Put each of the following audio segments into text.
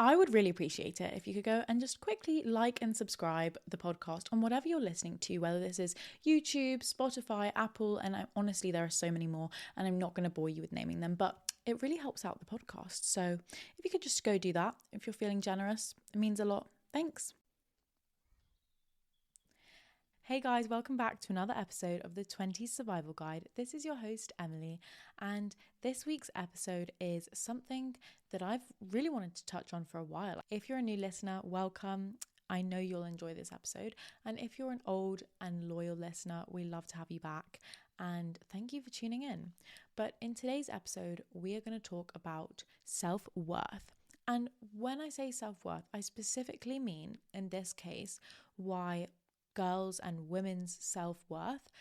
I would really appreciate it if you could go and just quickly like and subscribe the podcast on whatever you're listening to, whether this is YouTube, Spotify, Apple, and honestly, there are so many more, and I'm not going to bore you with naming them, but it really helps out the podcast. So if you could just go do that, if you're feeling generous, it means a lot. Thanks. Hey guys, welcome back to another episode of the 20s Survival Guide. This is your host, Emily, and this week's episode is something that I've really wanted to touch on for a while. If you're a new listener, welcome. I know you'll enjoy this episode. And if you're an old and loyal listener, we love to have you back. And thank you for tuning in. But in today's episode, we are going to talk about self-worth. And when I say self-worth, I specifically mean, in this case, why girls' and women's self-worth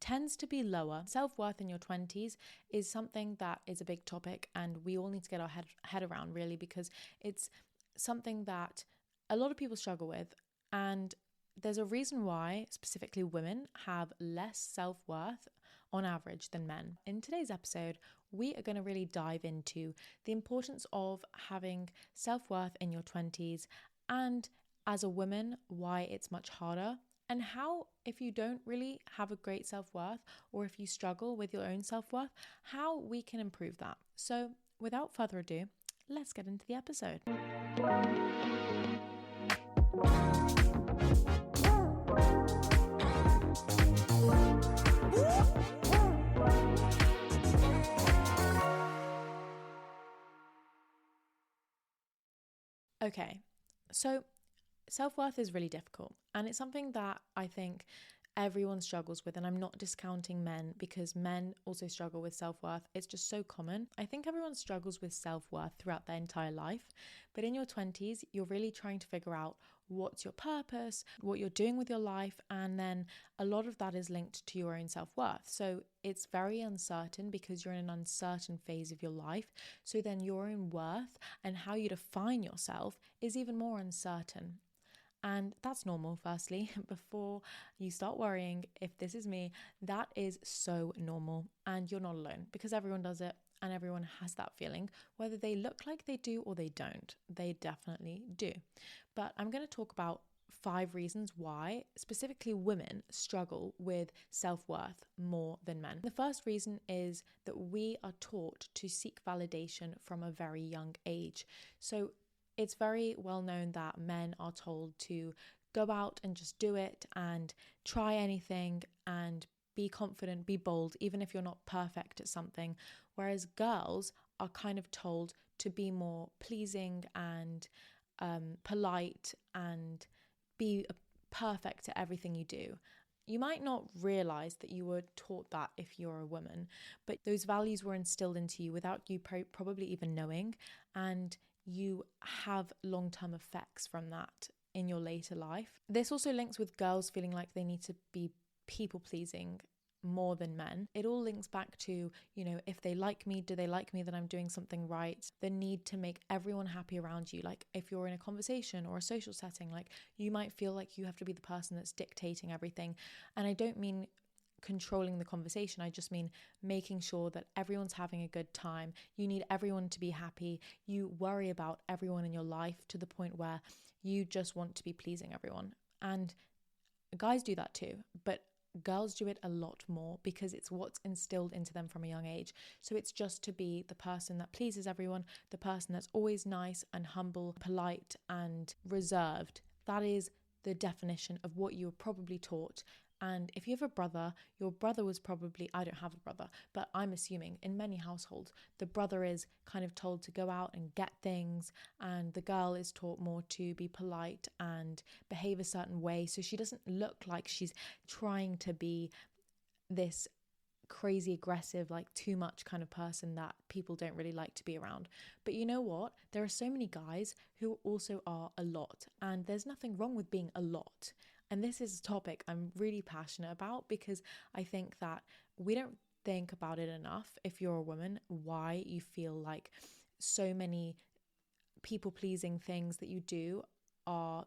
tends to be lower. Self-worth in your 20s is something that is a big topic, and we all need to get our head around, really, because it's something that a lot of people struggle with, and there's a reason why specifically women have less self-worth on average than men. In today's episode, we are going to really dive into the importance of having self-worth in your 20s, and as a woman, why it's much harder, and how, if you don't really have a great self-worth, or if you struggle with your own self-worth, how we can improve that. So without further ado, let's get into the episode. Okay, so self-worth is really difficult, and it's something that I think everyone struggles with, and I'm not discounting men because men also struggle with self-worth. It's just so common. I think everyone struggles with self-worth throughout their entire life, but in your 20s, you're really trying to figure out what's your purpose, what you're doing with your life, and then a lot of that is linked to your own self-worth. So it's very uncertain because you're in an uncertain phase of your life. So then your own worth and how you define yourself is even more uncertain. And that's normal, firstly. Before you start worrying if this is me, that is so normal. And you're not alone because everyone does it and everyone has that feeling, whether they look like they do or they don't. They definitely do. But I'm going to talk about 5 reasons why specifically women struggle with self-worth more than men. The first reason is that we are taught to seek validation from a very young age. So it's very well known that men are told to go out and just do it and try anything and be confident, be bold, even if you're not perfect at something. Whereas girls are kind of told to be more pleasing and polite and be perfect at everything you do. You might not realize that you were taught that if you're a woman, but those values were instilled into you without you probably even knowing, and you have long-term effects from that in your later life. This also links with girls feeling like they need to be people-pleasing more than men. It all links back to, if they like me, do they like me that I'm doing something right? The need to make everyone happy around you. Like if you're in a conversation or a social setting, like you might feel like you have to be the person that's dictating everything. And I don't mean controlling the conversation. I just mean making sure that everyone's having a good time. You need everyone to be happy. You worry about everyone in your life to the point where you just want to be pleasing everyone. And guys do that too, but girls do it a lot more because it's what's instilled into them from a young age. So it's just to be the person that pleases everyone, the person that's always nice and humble, polite and reserved. That is the definition of what you were probably taught. And if you have a brother, your brother was probably, I don't have a brother, but I'm assuming in many households, the brother is kind of told to go out and get things, and the girl is taught more to be polite and behave a certain way. So she doesn't look like she's trying to be this crazy aggressive, like too much kind of person that people don't really like to be around. But you know what? There are so many guys who also are a lot, and there's nothing wrong with being a lot. And this is a topic I'm really passionate about because I think that we don't think about it enough, if you're a woman, why you feel like so many people-pleasing things that you do are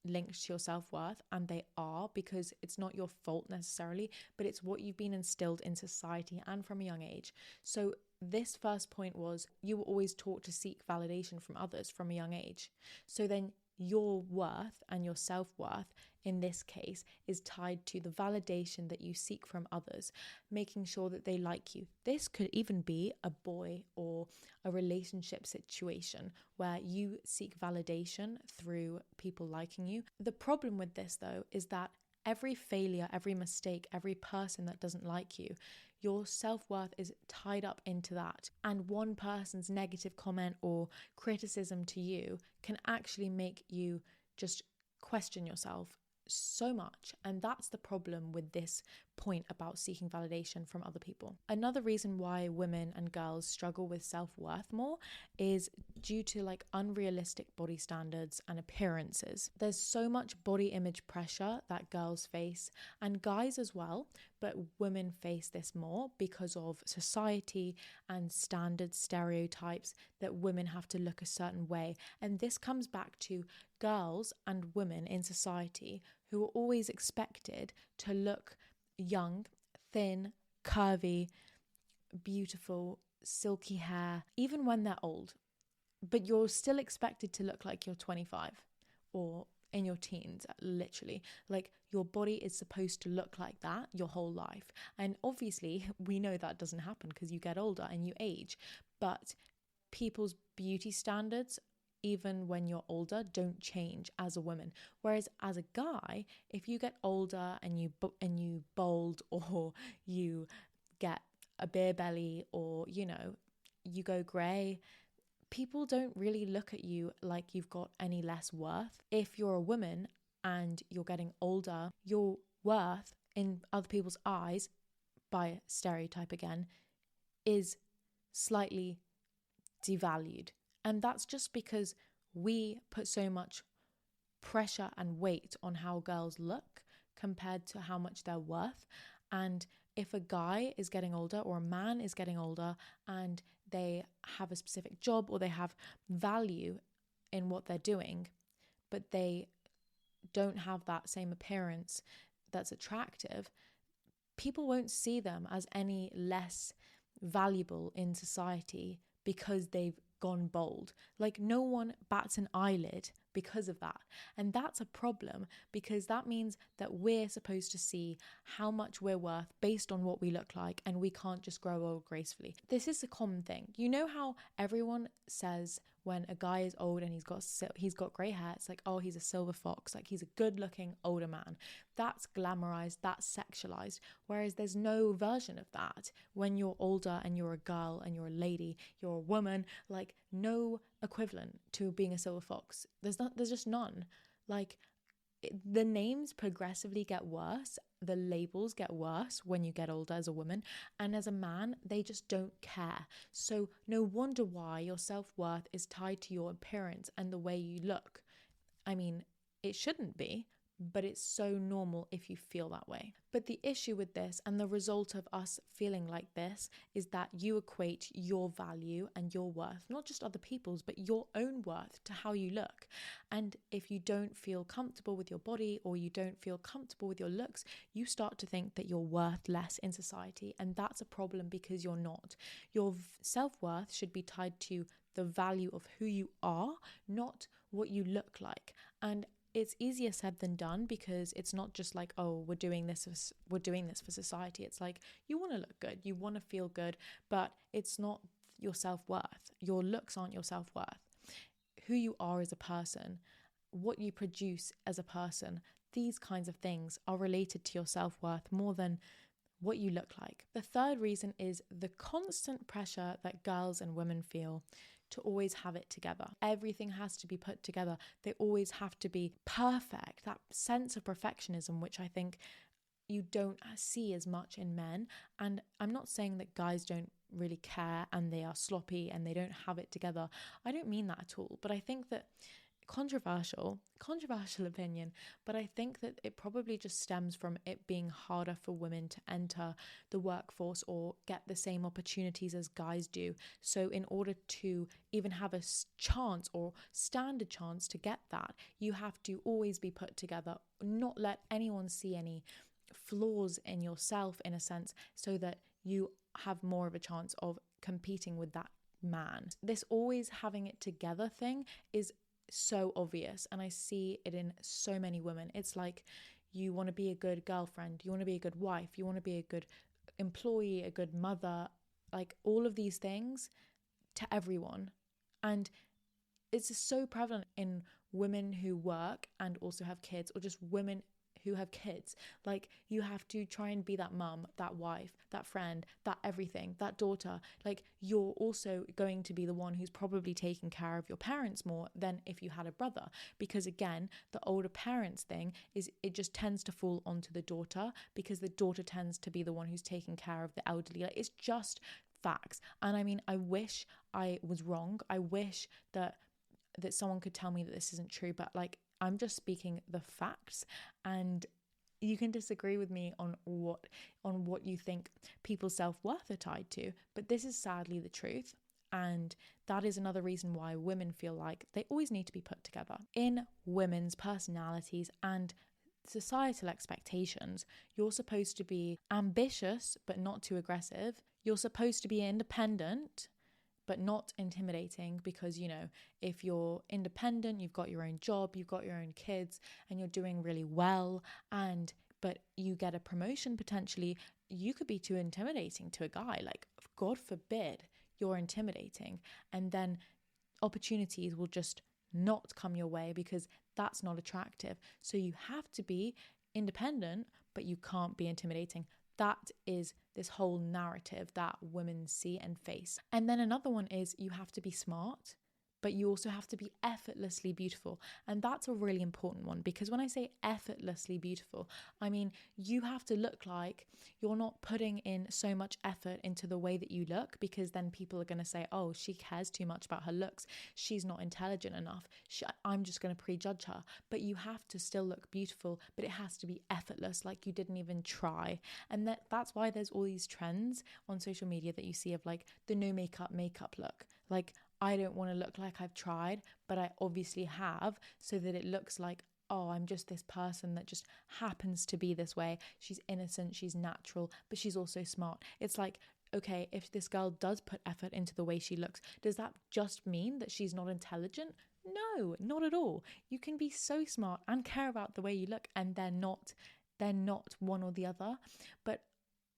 linked to your self-worth, and they are, because it's not your fault necessarily, but it's what you've been instilled in society and from a young age. So this first point was you were always taught to seek validation from others from a young age. So then your worth and your self-worth in this case is tied to the validation that you seek from others, making sure that they like you. This could even be a boy or a relationship situation where you seek validation through people liking you. The problem with this though is that every failure, every mistake, every person that doesn't like you, your self-worth is tied up into that. And one person's negative comment or criticism to you can actually make you just question yourself so much. And that's the problem with this point about seeking validation from other people. Another reason why women and girls struggle with self-worth more is due to like unrealistic body standards and appearances. There's so much body image pressure that girls face, and guys as well, but women face this more because of society and standard stereotypes that women have to look a certain way. And this comes back to girls and women in society who are always expected to look young, thin, curvy, beautiful, silky hair, even when they're old. But you're still expected to look like you're 25 or in your teens, literally. Like your body is supposed to look like that your whole life. And obviously we know that doesn't happen because you get older and you age. But people's beauty standards, even when you're older, don't change as a woman. Whereas as a guy, if you get older and you bald or you get a beer belly or, you know, you go grey, people don't really look at you like you've got any less worth. If you're a woman and you're getting older, your worth in other people's eyes, by stereotype again, is slightly devalued. And that's just because we put so much pressure and weight on how girls look compared to how much they're worth. And if a guy is getting older or a man is getting older and they have a specific job or they have value in what they're doing, but they don't have that same appearance that's attractive, people won't see them as any less valuable in society because they've gone bold. Like no one bats an eyelid because of that. And that's a problem because that means that we're supposed to see how much we're worth based on what we look like, and we can't just grow old gracefully. This is a common thing. You know how everyone says when a guy is old and he's got grey hair, it's like, oh, he's a silver fox, like he's a good looking older man. That's glamorized, that's sexualized, whereas there's no version of that when you're older and you're a girl and you're a lady, you're a woman. Like no equivalent to being a silver fox. There's just none. Like the names progressively get worse, the labels get worse when you get older as a woman, and as a man they just don't care. So no wonder why your self-worth is tied to your appearance and the way you look. I mean, it shouldn't be, but it's so normal if you feel that way. But the issue with this and the result of us feeling like this is that you equate your value and your worth, not just other people's, but your own worth to how you look. And if you don't feel comfortable with your body or you don't feel comfortable with your looks, you start to think that you're worth less in society. And that's a problem because you're not. Your self-worth should be tied to the value of who you are, not what you look like. And it's easier said than done because it's not just like, oh, we're doing this for society. It's like you want to look good, you want to feel good, but it's not your self-worth. Your looks aren't your self-worth. Who you are as a person, what you produce as a person, these kinds of things are related to your self-worth more than what you look like. The third reason is the constant pressure that girls and women feel to always have it together. Everything has to be put together. They always have to be perfect. That sense of perfectionism, which I think you don't see as much in men. And I'm not saying that guys don't really care and they are sloppy and they don't have it together. I don't mean that at all. But I think that controversial opinion, but I think that it probably just stems from it being harder for women to enter the workforce or get the same opportunities as guys do. So in order to even have a chance or stand a chance to get that, you have to always be put together, not let anyone see any flaws in yourself in a sense, so that you have more of a chance of competing with that man. This always having it together thing is so obvious, and I see it in so many women. It's like, you want to be a good girlfriend, you want to be a good wife, you want to be a good employee, a good mother, like all of these things to everyone. And it's just so prevalent in women who work and also have kids, or just women who have kids. Like, you have to try and be that mum, that wife, that friend, that everything, that daughter. Like, you're also going to be the one who's probably taking care of your parents more than if you had a brother, because again, the older parents thing is, it just tends to fall onto the daughter, because the daughter tends to be the one who's taking care of the elderly. Like, it's just facts. And I mean, I wish I was wrong. I wish that someone could tell me that this isn't true, but like, I'm just speaking the facts, and you can disagree with me on what you think people's self-worth are tied to, but this is sadly the truth. And that is another reason why women feel like they always need to be put together. In women's personalities and societal expectations, you're supposed to be ambitious but not too aggressive. You're supposed to be independent but not intimidating, because, you know, if you're independent, you've got your own job, you've got your own kids, and you're doing really well, but you get a promotion potentially, you could be too intimidating to a guy. Like, God forbid you're intimidating, and then opportunities will just not come your way because that's not attractive. So you have to be independent, but you can't be intimidating. That is this whole narrative that women see and face. And then another one is, you have to be smart, but you also have to be effortlessly beautiful. And that's a really important one, because when I say effortlessly beautiful, I mean, you have to look like you're not putting in so much effort into the way that you look, because then people are going to say, oh, she cares too much about her looks, she's not intelligent enough, I'm just going to prejudge her. But you have to still look beautiful, but it has to be effortless, like you didn't even try. And that's why there's all these trends on social media that you see of like the no makeup look. Like, I don't want to look like I've tried, but I obviously have, so that it looks like, oh, I'm just this person that just happens to be this way. She's innocent, she's natural, but she's also smart. It's like, okay, if this girl does put effort into the way she looks, does that just mean that she's not intelligent? No, not at all. You can be so smart and care about the way you look, and they're not one or the other. But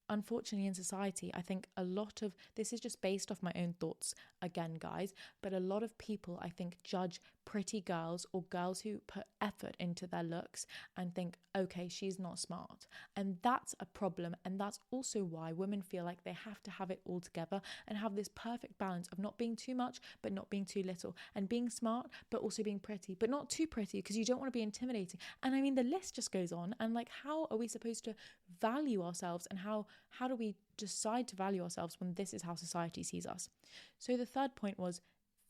unfortunately, in society, I think a lot of this is just based off my own thoughts again, guys, but a lot of people, I think, judge pretty girls or girls who put effort into their looks and think, okay, she's not smart. And that's a problem. And that's also why women feel like they have to have it all together and have this perfect balance of not being too much but not being too little, and being smart but also being pretty, but not too pretty, because you don't want to be intimidating. And I mean, the list just goes on. And like, how are we supposed to value ourselves, and how do we decide to value ourselves when this is how society sees us? So the third point was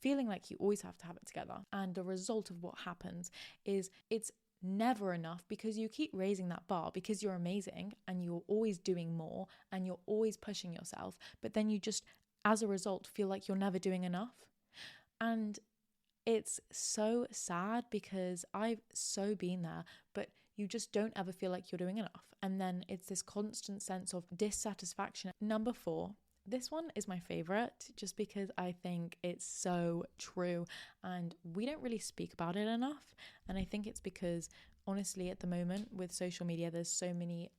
feeling like you always have to have it together. And the result of what happens is, it's never enough, because you keep raising that bar, because you're amazing and you're always doing more and you're always pushing yourself, but then you just, as a result, feel like you're never doing enough. And it's so sad, because I've so been there, but you just don't ever feel like you're doing enough. And then it's this constant sense of dissatisfaction. Number 4, this one is my favorite, just because I think it's so true and we don't really speak about it enough. And I think it's because, honestly, at the moment with social media, there's so many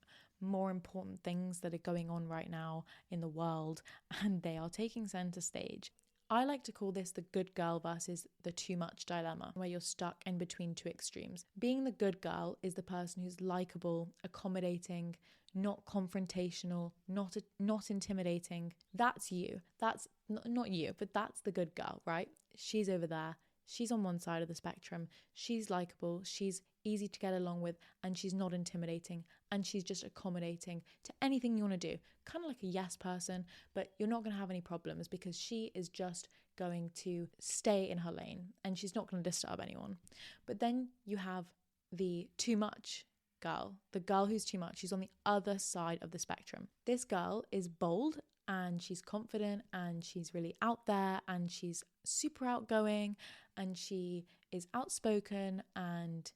more important things that are going on right now in the world, and they are taking center stage. I like to call this the good girl versus the too much dilemma, where you're stuck in between two extremes. Being the good girl is the person who's likable, accommodating, not confrontational, not intimidating. That's you. That's not you, but that's the good girl, right? She's over there. She's on one side of the spectrum. She's likable, she's easy to get along with, and she's not intimidating, and she's just accommodating to anything you want to do. Kind of like a yes person, but you're not going to have any problems, because she is just going to stay in her lane and she's not going to disturb anyone. But then you have the too much girl, the girl who's too much. She's on the other side of the spectrum. This girl is bold and she's confident and she's really out there and she's super outgoing and she is outspoken and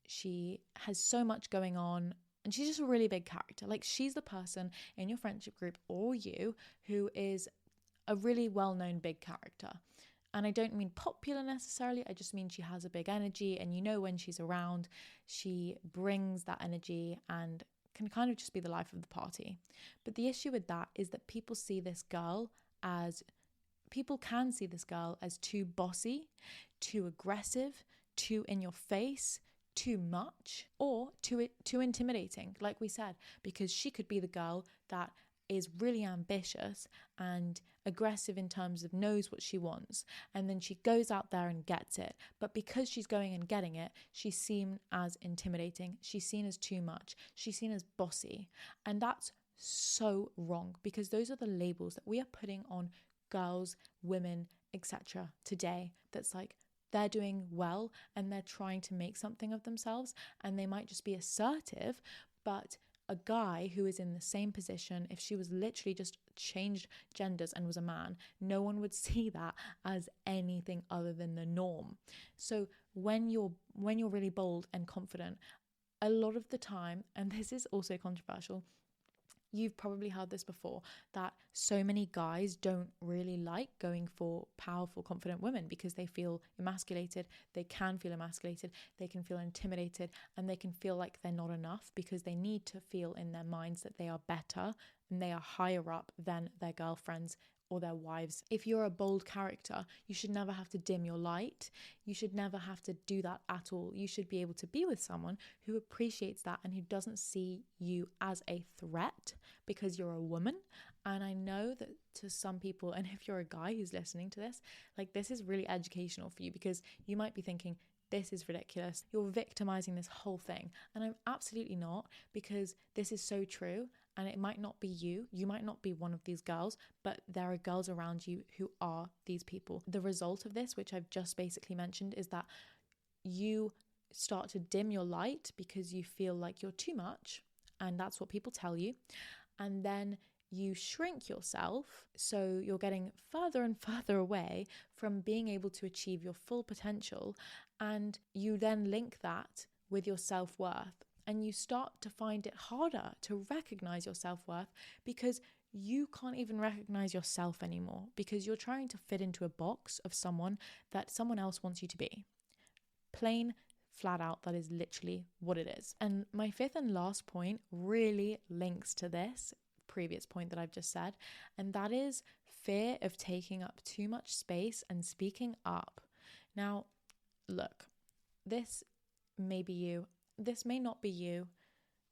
she has so much going on and she's just a really big character. Like, she's the person in your friendship group or you who is a really well-known big character. And I don't mean popular necessarily, I just mean she has a big energy, and you know when she's around, she brings that energy and can kind of just be the life of the party. But the issue with that is that people can see this girl as too bossy, too aggressive, too in your face, too much, or too intimidating, like we said, because she could be the girl that is really ambitious and aggressive in terms of knows what she wants, and then she goes out there and gets it. But because she's going and getting it, she's seen as intimidating, she's seen as too much, she's seen as bossy. And that's so wrong, because those are the labels that we are putting on girls, women, etc. today. That's like, they're doing well and they're trying to make something of themselves, and they might just be assertive, but a guy who is in the same position, if she was literally just changed genders and was a man, no one would see that as anything other than the norm. So when you're really bold and confident, a lot of the time, and this is also controversial, you've probably heard this before, that so many guys don't really like going for powerful, confident women because they feel emasculated. They can feel emasculated, they can feel intimidated, and they can feel like they're not enough because they need to feel in their minds that they are better and they are higher up than their girlfriends or their wives. If you're a bold character, you should never have to dim your light. You should never have to do that at all. You should be able to be with someone who appreciates that and who doesn't see you as a threat because you're a woman. And I know that to some people, and if you're a guy who's listening to this, like, this is really educational for you, because you might be thinking, this is ridiculous, you're victimizing this whole thing. And I'm absolutely not, because this is so true. And it might not be you might not be one of these girls, but there are girls around you who are these people. The result of this, which I've just basically mentioned, is that you start to dim your light because you feel like you're too much, and that's what people tell you. And then you shrink yourself, so you're getting further and further away from being able to achieve your full potential. And you then link that with your self-worth. And you start to find it harder to recognize your self-worth because you can't even recognize yourself anymore, because you're trying to fit into a box of someone that someone else wants you to be. Plain, flat out, that is literally what it is. And my fifth and last point really links to this previous point that I've just said, and that is fear of taking up too much space and speaking up. Now, look, this may be you. This may not be you,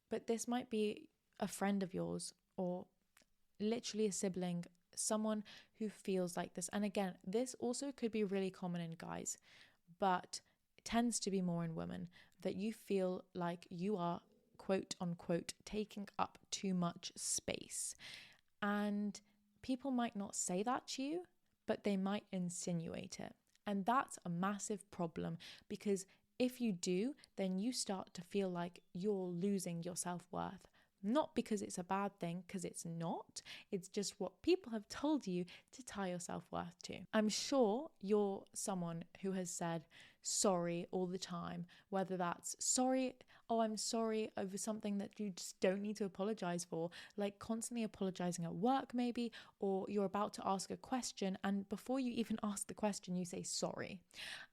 but this might be a friend of yours, or literally a sibling, someone who feels like this. And again, this also could be really common in guys, but it tends to be more in women, that you feel like you are, quote unquote, taking up too much space. And people might not say that to you, but they might insinuate it. And that's a massive problem, because if you do, then you start to feel like you're losing your self-worth. Not because it's a bad thing, because it's not. It's just what people have told you to tie your self-worth to. I'm sure you're someone who has said sorry all the time, whether that's sorry, oh, I'm sorry over something that you just don't need to apologize for, like constantly apologizing at work maybe, or you're about to ask a question, and before you even ask the question, you say sorry.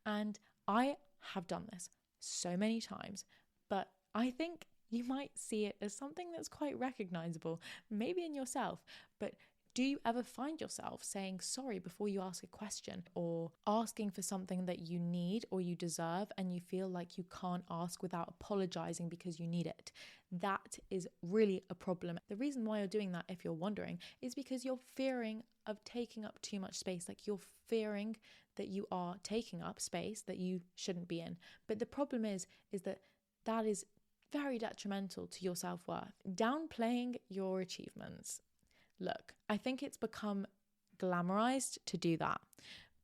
And I have done this so many times, but I think you might see it as something that's quite recognizable, maybe in yourself. But do you ever find yourself saying sorry before you ask a question, or asking for something that you need or you deserve and you feel like you can't ask without apologizing because you need it? That is really a problem. The reason why you're doing that, if you're wondering, is because you're fearing of taking up too much space. Like, you're fearing that you are taking up space that you shouldn't be in. But the problem is that is very detrimental to your self-worth. Downplaying your achievements. Look, I think it's become glamorized to do that,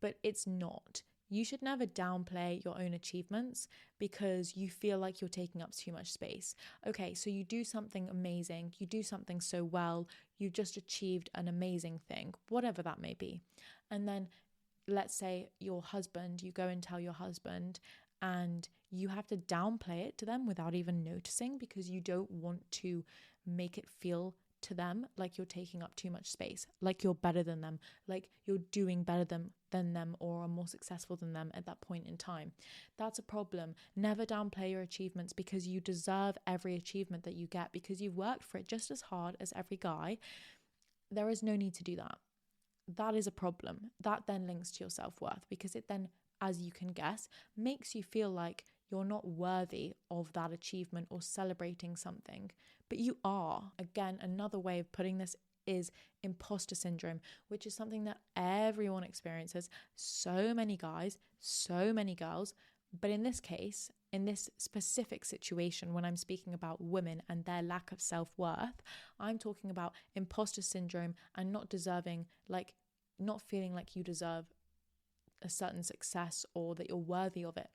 but it's not. You should never downplay your own achievements because you feel like you're taking up too much space. Okay, so you do something amazing, you do something so well, you just achieved an amazing thing, whatever that may be. And then let's say your husband, you go and tell your husband, and you have to downplay it to them without even noticing because you don't want to make it feel to them like you're taking up too much space, like you're better than them, like you're doing better than them or are more successful than them at that point in time. That's a problem. Never downplay your achievements, because you deserve every achievement that you get because you've worked for it just as hard as every guy. There is no need to do that. That is a problem. That then links to your self-worth, because it then, as you can guess, makes you feel like you're not worthy of that achievement or celebrating something, but you are. Again, another way of putting this is imposter syndrome, which is something that everyone experiences. So many guys, so many girls. But in this case, in this specific situation, when I'm speaking about women and their lack of self-worth, I'm talking about imposter syndrome and not deserving, like not feeling like you deserve a certain success or that you're worthy of it.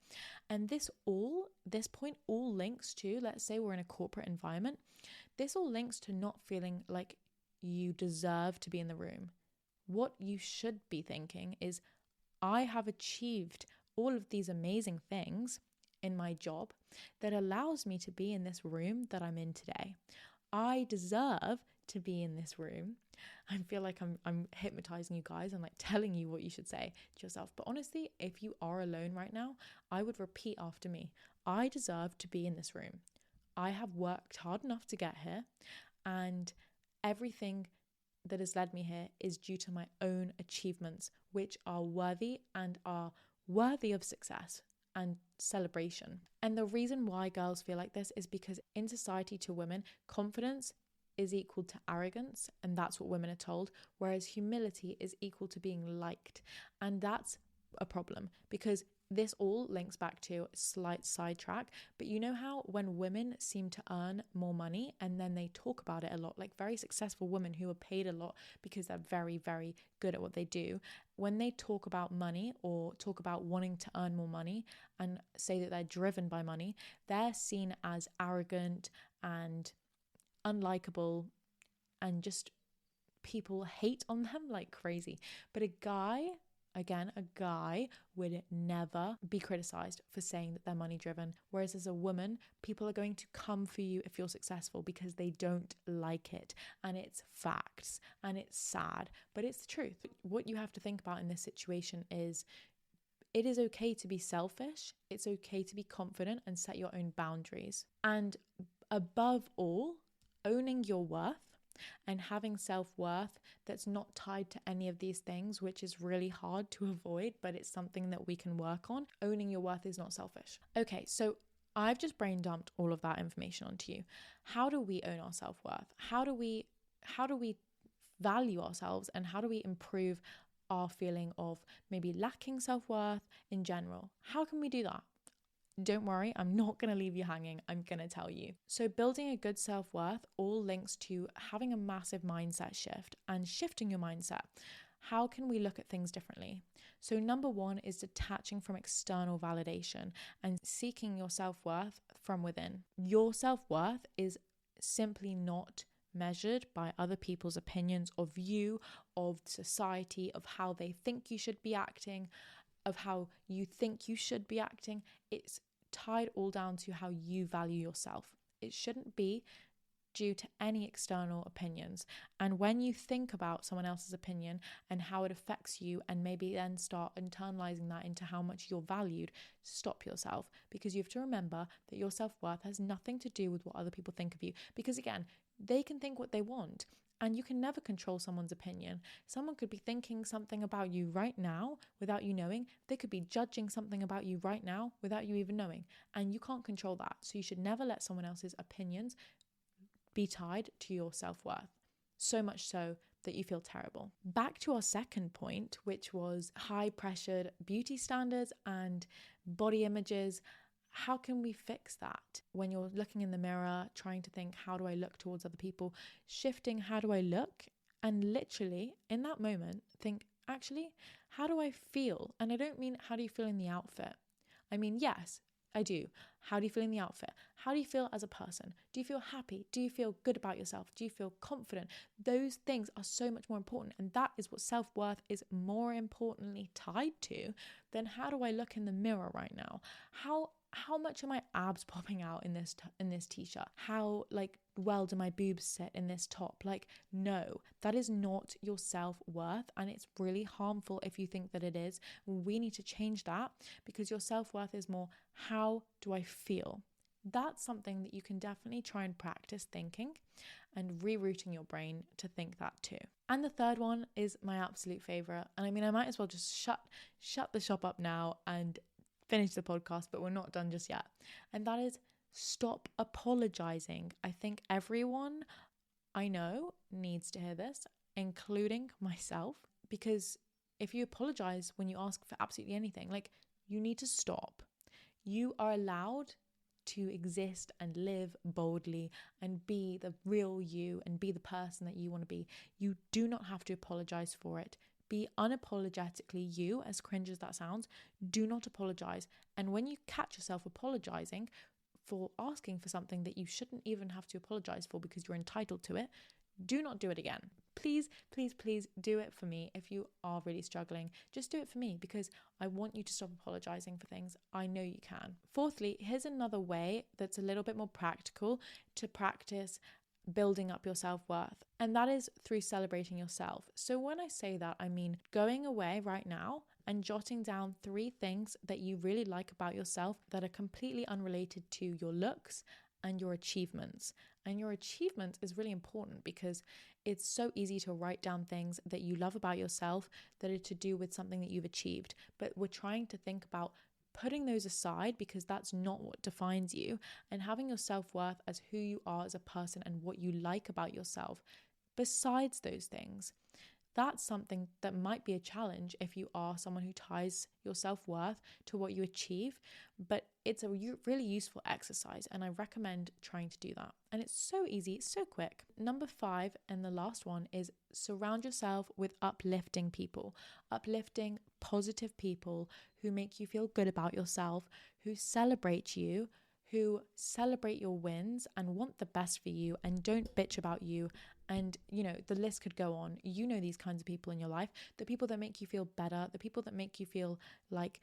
And this point all links to, let's say we're in a corporate environment, this all links to not feeling like you deserve to be in the room. What you should be thinking is, I have achieved all of these amazing things in my job that allows me to be in this room that I'm in today. I deserve to be in this room. I feel like I'm hypnotizing you guys and like telling you what you should say to yourself. But honestly, if you are alone right now, I would repeat after me. I deserve to be in this room. I have worked hard enough to get here, and everything that has led me here is due to my own achievements, which are worthy and are worthy of success and celebration. And the reason why girls feel like this is because in society, to women, confidence is equal to arrogance, and that's what women are told, whereas humility is equal to being liked. And that's a problem, because this all links back to a slight sidetrack, but you know how when women seem to earn more money and then they talk about it a lot, like very successful women who are paid a lot because they're very, very good at what they do, when they talk about money or talk about wanting to earn more money and say that they're driven by money, they're seen as arrogant and unlikable, and just people hate on them like crazy. But a guy would never be criticized for saying that they're money driven. Whereas as a woman, people are going to come for you if you're successful because they don't like it. And it's facts and it's sad, but it's the truth. What you have to think about in this situation is, it is okay to be selfish. It's okay to be confident and set your own boundaries. And above all, owning your worth and having self-worth that's not tied to any of these things, which is really hard to avoid, but it's something that we can work on. Owning your worth is not selfish. Okay, so I've just brain dumped all of that information onto you. How do we own our self-worth? How do we value ourselves, and how do we improve our feeling of maybe lacking self-worth in general? How can we do that? Don't worry, I'm not going to leave you hanging. I'm going to tell you. So building a good self-worth all links to having a massive mindset shift and shifting your mindset. How can we look at things differently? So number one is detaching from external validation and seeking your self-worth from within. Your self-worth is simply not measured by other people's opinions of you, of society, of how they think you should be acting, of how you think you should be acting. It's tied all down to how you value yourself. It shouldn't be due to any external opinions. And when you think about someone else's opinion and how it affects you, and maybe then start internalizing that into how much you're valued, stop yourself, because you have to remember that your self-worth has nothing to do with what other people think of you. Because again, they can think what they want, and you can never control someone's opinion. Someone could be thinking something about you right now without you knowing. They could be judging something about you right now without you even knowing. And you can't control that. So you should never let someone else's opinions be tied to your self-worth. So much so that you feel terrible. Back to our second point, which was high-pressured beauty standards and body images. How can we fix that? When you're looking in the mirror, trying to think, how do I look towards other people? Shifting, how do I look? And literally, in that moment, think, actually, how do I feel? And I don't mean, how do you feel in the outfit? I mean, yes, I do. How do you feel in the outfit? How do you feel as a person? Do you feel happy? Do you feel good about yourself? Do you feel confident? Those things are so much more important. And that is what self-worth is more importantly tied to than how do I look in the mirror right now? how much are my abs popping out in this t-shirt? How like well do my boobs sit in this top? Like, no, that is not your self-worth, and it's really harmful if you think that it is. We need to change that, because your self-worth is more, how do I feel? That's something that you can definitely try and practice thinking and rerouting your brain to think that too. And the third one is my absolute favorite. And I mean, I might as well just shut the shop up now and finish the podcast, but we're not done just yet. And that is, stop apologizing. I think everyone I know needs to hear this, including myself, because if you apologize when you ask for absolutely anything, like, you need to stop. You are allowed to exist and live boldly and be the real you and be the person that you want to be. You do not have to apologize for it. Be unapologetically you, as cringe as that sounds. Do not apologize. And when you catch yourself apologizing for asking for something that you shouldn't even have to apologize for because you're entitled to it, do not do it again. Please, please, please do it for me. If you are really struggling, just do it for me, because I want you to stop apologizing for things. I know you can. Fourthly, here's another way that's a little bit more practical to practice building up your self-worth, and that is through celebrating yourself. So when I say that, I mean going away right now and jotting down 3 things that you really like about yourself that are completely unrelated to your looks and your achievements. And your achievements is really important, because it's so easy to write down things that you love about yourself that are to do with something that you've achieved. But we're trying to think about putting those aside, because that's not what defines you, and having your self-worth as who you are as a person and what you like about yourself besides those things. That's something that might be a challenge if you are someone who ties your self-worth to what you achieve, but it's a really useful exercise, and I recommend trying to do that. And it's so easy, it's so quick. Number 5, and the last one, is surround yourself with uplifting people, uplifting, positive people who make you feel good about yourself, who celebrate you, who celebrate your wins and want the best for you and don't bitch about you. And, you know, the list could go on. You know these kinds of people in your life, the people that make you feel better, the people that make you feel like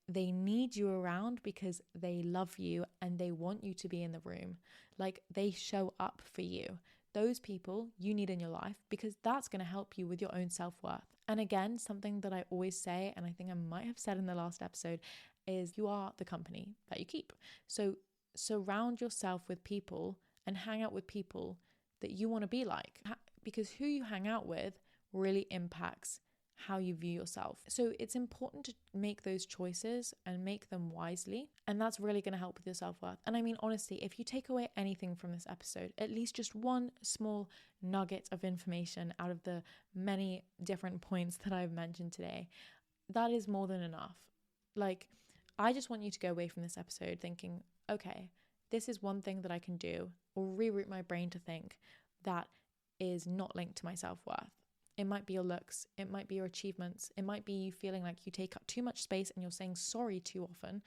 they need you around because they love you and they want you to be in the room. Like, they show up for you. Those people you need in your life, because that's going to help you with your own self-worth. And again, something that I always say, and I think I might have said in the last episode, is you are the company that you keep. So surround yourself with people and hang out with people that you want to be like, because who you hang out with really impacts how you view yourself. So it's important to make those choices and make them wisely, and that's really going to help with your self-worth. And I mean, honestly, if you take away anything from this episode, at least just one small nugget of information out of the many different points that I've mentioned today, that is more than enough. Like, I just want you to go away from this episode thinking, okay, this is one thing that I can do, or reroute my brain to think that is not linked to my self-worth. It might be your looks, it might be your achievements, it might be you feeling like you take up too much space and you're saying sorry too often.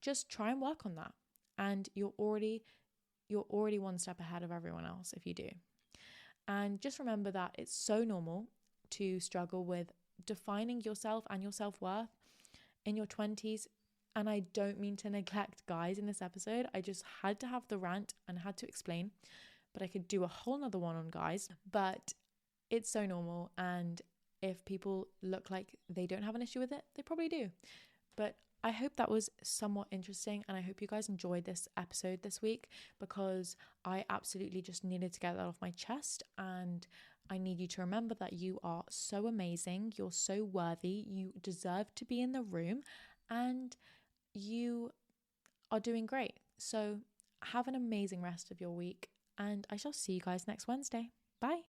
Just try and work on that, and you're already one step ahead of everyone else if you do. And just remember that it's so normal to struggle with defining yourself and your self-worth in your 20s. And I don't mean to neglect guys in this episode. I just had to have the rant and had to explain, but I could do a whole nother one on guys. But it's so normal, and if people look like they don't have an issue with it, they probably do. But I hope that was somewhat interesting, and I hope you guys enjoyed this episode this week, because I absolutely just needed to get that off my chest. And I need you to remember that you are so amazing, you're so worthy, you deserve to be in the room, and you are doing great. So have an amazing rest of your week, and I shall see you guys next Wednesday. Bye.